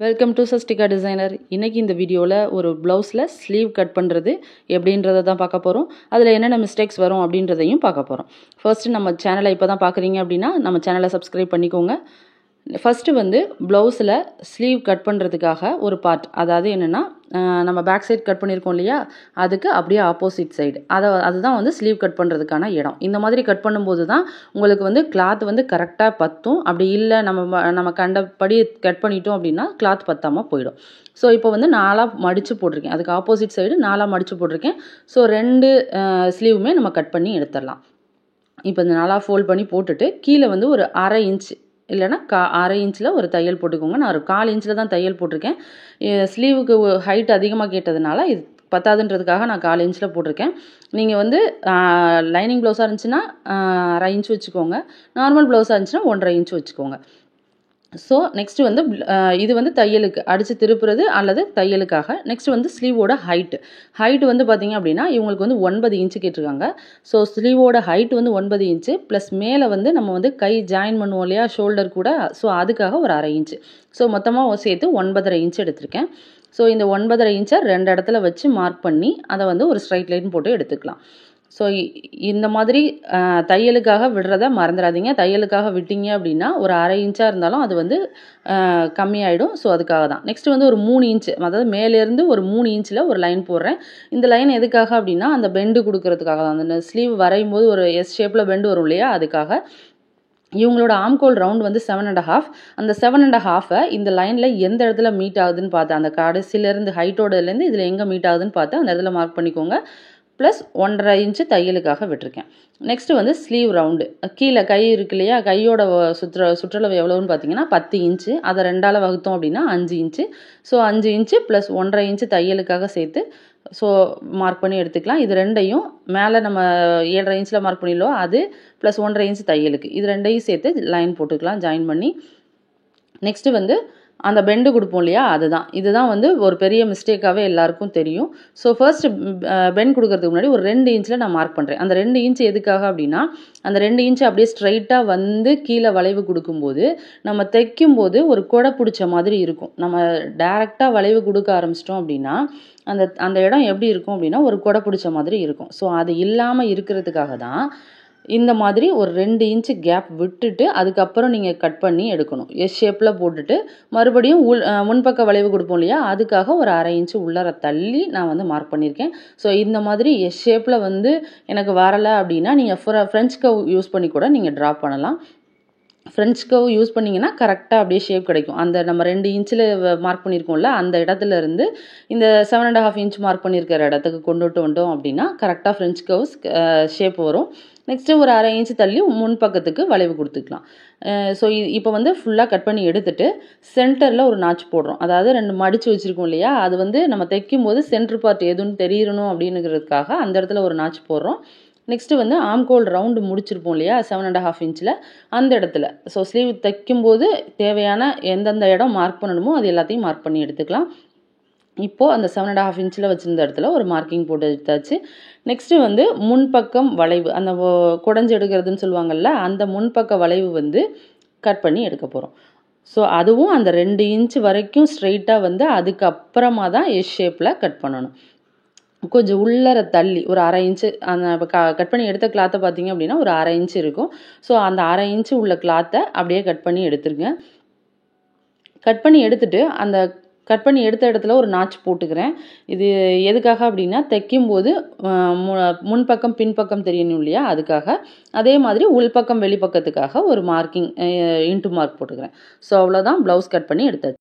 Welcome to Sastika designer. இன்றைக்கி இந்த வீடியோவில் ஒரு ப்ளவுஸில் ஸ்லீவ் கட் பண்ணுறது எப்படின்றத தான் பார்க்க போகிறோம். அதில் என்னென்ன மிஸ்டேக்ஸ் வரும் அப்படின்றதையும் பார்க்க போகிறோம். ஃபர்ஸ்ட்டு நம்ம சேனலை இப்போ தான் பார்க்குறீங்க அப்படின்னா நம்ம சேனலை சப்ஸ்கிரைப் பண்ணிக்கோங்க. ஃபஸ்ட்டு வந்து ப்ளவுஸில் ஸ்லீவ் கட் பண்ணுறதுக்காக ஒரு பார்ட், அதாவது என்னென்னா நம்ம பேக் சைட் கட் பண்ணியிருக்கோம் இல்லையா, அதுக்கு அப்படியே ஆப்போசிட் சைடு அதுதான் வந்து ஸ்லீவ் கட் பண்ணுறதுக்கான இடம். இந்த மாதிரி கட் பண்ணும்போது தான் உங்களுக்கு வந்து கிளாத் வந்து கரெக்டாக பற்றும். அப்படி இல்லை நம்ம கண்டபடி கட் பண்ணிட்டோம் அப்படின்னா கிளாத் பற்றாமல் போயிடும். ஸோ இப்போ வந்து 4ஆக மடித்து போட்டிருக்கேன், அதுக்கு ஆப்போசிட் சைடு 4ஆக மடித்து போட்டிருக்கேன். ஸோ 2 ஸ்லீவுமே நம்ம கட் பண்ணி எடுத்துடலாம். இப்போ இந்த 4ஆக ஃபோல்ட் பண்ணி போட்டுட்டு கீழே வந்து ஒரு 1/2 இன்ச் இல்லைனா அரை இன்ச்சில் ஒரு தையல் போட்டுக்கோங்க. நான் ஒரு 1/4 இன்ச்சில் தான் தையல் போட்டிருக்கேன். ஸ்லீவுக்கு ஹைட் அதிகமாக கேட்டதுனால இது பத்தாதுன்றதுக்காக நான் 1/4 இன்ச்சில் போட்டிருக்கேன். நீங்கள் வந்து லைனிங் ப்ளவுஸாக இருந்துச்சுன்னா 1/2 இன்ச் வச்சுக்கோங்க, நார்மல் ப்ளவுஸாக இருந்துச்சுன்னா 1/2 இன்ச் வச்சுக்கோங்க. ஸோ நெக்ஸ்ட்டு வந்து இது வந்து தையலுக்கு அடித்து திருப்புறது அல்லது தையலுக்காக. நெக்ஸ்ட் வந்து ஸ்லீவோட ஹைட் வந்து பார்த்திங்க அப்படின்னா இவங்களுக்கு வந்து 9 இன்ச்சு கேட்டிருக்காங்க. ஸோ ஸ்லீவோட ஹைட் வந்து 9 இன்ச்சு ப்ளஸ் மேலே வந்து நம்ம வந்து கை ஜாயின் பண்ணுவோம் இல்லையா, ஷோல்டர் கூட. ஸோ அதுக்காக ஒரு 1/2 இன்ச்சு. ஸோ மொத்தமாக சேர்த்து 9.5 இன்ச்சு எடுத்திருக்கேன். ஸோ இந்த 9.5 இன்ச்சை 2 இடத்துல வச்சு மார்க் பண்ணி அதை வந்து ஒரு ஸ்ட்ரைட் லைன் போட்டு எடுத்துக்கலாம். ஸோ இந்த மாதிரி தையலுக்காக விடுறத மறந்துடாதீங்க. தையலுக்காக விட்டீங்க அப்படின்னா ஒரு 1/2 இன்ச்சாக இருந்தாலும் அது வந்து கம்மியாயிடும். ஸோ அதுக்காக தான். நெக்ஸ்ட் வந்து ஒரு 3 இன்ச்சு, அதாவது மேலேருந்து ஒரு 3 இன்ச்சில் ஒரு லைன் போடுறேன். இந்த லைன் எதுக்காக அப்படின்னா அந்த பெண்டு கொடுக்கறதுக்காக தான். அந்த ஸ்லீவ் வரையும் போது ஒரு எஸ் ஷேப்பில் பெண்டு வரும் இல்லையா, அதுக்காக. இவங்களோட ஆம்கோல் ரவுண்ட் வந்து 7.5. அந்த 7.5 இந்த லைனில் எந்த இடத்துல மீட் ஆகுதுன்னு பார்த்து, அந்த கடைசியிலேருந்து ஹைட்டோடலேருந்து இதில் எங்கே மீட் ஆகுதுன்னு பார்த்து அந்த இடத்துல மார்க் பண்ணிக்கோங்க. ப்ளஸ் 1.5 இன்ச்சு தையலுக்காக விட்டுருக்கேன். நெக்ஸ்ட்டு வந்து ஸ்லீவ் ரவுண்டு, கீழே கை இருக்கு இல்லையா, கையோட சுற்றளவு எவ்வளோன்னு பார்த்தீங்கன்னா 10 இன்ச்சு. அதை 2ஆல் வகுத்தோம் அப்படின்னா 5 inch. So 5 inch plus 1.5 inch தையலுக்காக சேர்த்து ஸோ மார்க் பண்ணி எடுத்துக்கலாம். இது ரெண்டையும் மேலே நம்ம 7.5 இன்ச்சில் மார்க் பண்ணிடலாம், அது ப்ளஸ் 1.5 இன்ச்சு தையலுக்கு, இது ரெண்டையும் சேர்த்து லைன் போட்டுக்கலாம் ஜாயின் பண்ணி. நெக்ஸ்ட்டு வந்து அந்த பெண்டு கொடுப்போம் இல்லையா, இதுதான் வந்து ஒரு பெரிய மிஸ்டேக்காகவே எல்லாருக்கும் தெரியும். ஸோ ஃபர்ஸ்ட் பெண்ட் கொடுக்கறதுக்கு முன்னாடி ஒரு 2 இன்ச்சில் நான் மார்க் பண்ணுறேன். அந்த 2 இன்ச் எதுக்காக அப்படின்னா அந்த 2 இன்ச்சு அப்படியே ஸ்ட்ரைட்டாக வந்து கீழே வளைவு கொடுக்கும்போது நம்ம தைக்கும்போது ஒரு கொடை பிடிச்ச மாதிரி இருக்கும். நம்ம டேரெக்டாக வளைவு கொடுக்க ஆரம்பிச்சிட்டோம் அப்படின்னா அந்த இடம் எப்படி இருக்கும் அப்படின்னா ஒரு கொடை பிடிச்ச மாதிரி இருக்கும். ஸோ அது இல்லாமல் இருக்கிறதுக்காக தான் இந்த மாதிரி ஒரு 2 இன்ச்சு கேப் விட்டுட்டு அதுக்கப்புறம் நீங்கள் கட் பண்ணி எடுக்கணும். எஸ் ஷேப்பில் போட்டுட்டு மறுபடியும் முன்பக்க வளைவு கொடுப்போம் இல்லையா, அதுக்காக ஒரு 1/2 இன்ச்சு உள்ளார தள்ளி நான் வந்து மார்க் பண்ணியிருக்கேன். ஸோ இந்த மாதிரி எஸ் ஷேப்பில் வந்து எனக்கு வரலை அப்படின்னா நீங்கள் ஃப்ரெஞ்ச் கர்வ் யூஸ் பண்ணி கூட நீங்கள் ட்ரா பண்ணலாம். ஃப்ரெஞ்ச் கர்வ் யூஸ் பண்ணிங்கன்னா கரெக்டாக அப்படியே ஷேப் கிடைக்கும். அந்த நம்ம 2 இன்ச்சில் மார்க் பண்ணியிருக்கோம்ல, அந்த இடத்துல இருந்து இந்த 7.5 இன்ச் மார்க் பண்ணியிருக்கிற இடத்துக்கு கொண்டுட்டு வந்தோம் அப்படின்னா கரெக்டாக ஃப்ரெஞ்ச் கர்வ்ஸ் ஷேப் வரும். நெக்ஸ்ட்டு ஒரு 1/2 இன்ச்சு தள்ளி முன் பக்கத்துக்கு வளைவு கொடுத்துக்கலாம். ஸோ இப்போ வந்து ஃபுல்லாக கட் பண்ணி எடுத்துகிட்டு சென்டரில் ஒரு நாச் போடுறோம். அதாவது 2 மடித்து வச்சுருக்கோம் இல்லையா, அது வந்து நம்ம தைக்கும்போது சென்ட்ரு பார்ட் எதுன்னு தெரியணும் அப்படிங்கிறதுக்காக அந்த இடத்துல ஒரு நாச் போடுறோம். நெக்ஸ்ட்டு வந்து ஆம்கோல் ரவுண்டு முடிச்சிருப்போம் இல்லையா 7.5 இன்ச்சில், அந்த இடத்துல ஸோ ஸ்லீவ் தைக்கும்போது தேவையான எந்தெந்த இடம் மார்க் பண்ணணுமோ அது எல்லாத்தையும் மார்க் பண்ணி எடுத்துக்கலாம். இப்போது அந்த 7.5 இன்ச்சில் வச்சுருந்த இடத்துல ஒரு மார்க்கிங் போட்டு எடுத்தாச்சு. நெக்ஸ்ட்டு வந்து முன்பக்கம் வளைவு, அந்த குடஞ்சி எடுக்கிறதுன்னு சொல்லுவாங்கள்ல, அந்த முன்பக்க வளைவு வந்து கட் பண்ணி எடுக்க போகிறோம். ஸோ அதுவும் அந்த 2 இன்ச்சு வரைக்கும் ஸ்ட்ரெயிட்டாக வந்து அதுக்கப்புறமா தான் எஸ் ஷேப்பில் கட் பண்ணணும். கொஞ்சம் உள்ளர தள்ளி ஒரு 1/2 இன்ச்சு அந்த இப்போ கட் பண்ணி எடுத்த கிளாத்தை பார்த்தீங்க அப்படின்னா ஒரு 1/2 இன்ச்சு இருக்கும். ஸோ அந்த 1/2 இன்ச்சு உள்ள கிளாத்தை அப்படியே கட் பண்ணி எடுத்துருங்க. கட் பண்ணி எடுத்துட்டு அந்த கட் பண்ணி எடுத்த இடத்துல ஒரு நாச் போட்டுக்கிறேன். இது எதுக்காக அப்படின்னா தைக்கும்போது முன்பக்கம் பின்பக்கம் தெரியணும் இல்லையா, அதுக்காக. அதே மாதிரி உள்பக்கம் வெளிப்பக்கத்துக்காக ஒரு மார்க்கிங் இன்ட்டு மார்க் போட்டுக்கிறேன். ஸோ அவ்வளோதான், ப்ளவுஸ் கட் பண்ணி எடுத்தாச்சு.